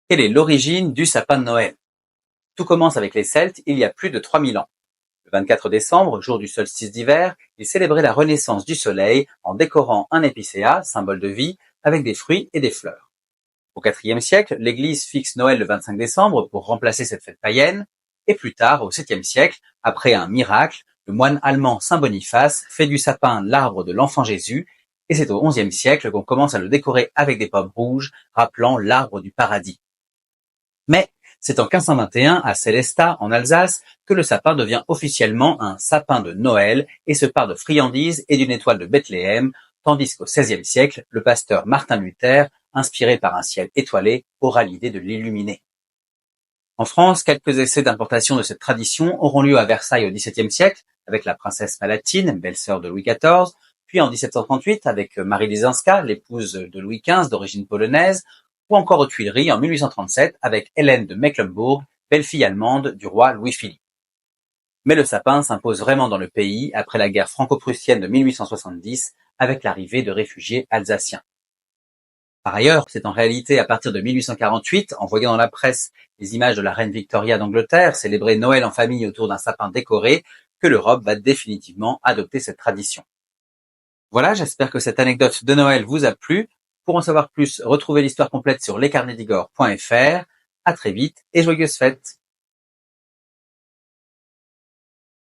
Quelle est l'origine du sapin de Noël? Tout commence avec les Celtes il y a plus de 3000 ans. Le 24 décembre, jour du solstice d'hiver, ils célébraient la renaissance du soleil en décorant un épicéa, symbole de vie, avec des fruits et des fleurs. Au IVe siècle, l'Église fixe Noël le 25 décembre pour remplacer cette fête païenne, et plus tard, au 7e siècle, après un miracle, le moine allemand Saint Boniface fait du sapin l'arbre de l'enfant Jésus, et c'est au XIe siècle qu'on commence à le décorer avec des pommes rouges, rappelant l'arbre du paradis. Mais c'est en 1521, à Sélestat, en Alsace, que le sapin devient officiellement un sapin de Noël et se part de friandises et d'une étoile de Bethléem, tandis qu'au XVIe siècle, le pasteur Martin Luther, inspiré par un ciel étoilé, aura l'idée de l'illuminer. En France, quelques essais d'importation de cette tradition auront lieu à Versailles au XVIIe siècle, avec la princesse Palatine, belle-sœur de Louis XIV, puis en 1738 avec Marie Lesinska, l'épouse de Louis XV d'origine polonaise, ou encore aux Tuileries en 1837 avec Hélène de Mecklembourg, belle-fille allemande du roi Louis-Philippe. Mais le sapin s'impose vraiment dans le pays après la guerre franco-prussienne de 1870 avec l'arrivée de réfugiés alsaciens. Par ailleurs, c'est en réalité à partir de 1848, en voyant dans la presse les images de la reine Victoria d'Angleterre célébrer Noël en famille autour d'un sapin décoré, que l'Europe va définitivement adopter cette tradition. Voilà, j'espère que cette anecdote de Noël vous a plu. Pour en savoir plus, retrouvez l'histoire complète sur lescarnetsdigor.fr. À très vite et joyeuses fêtes!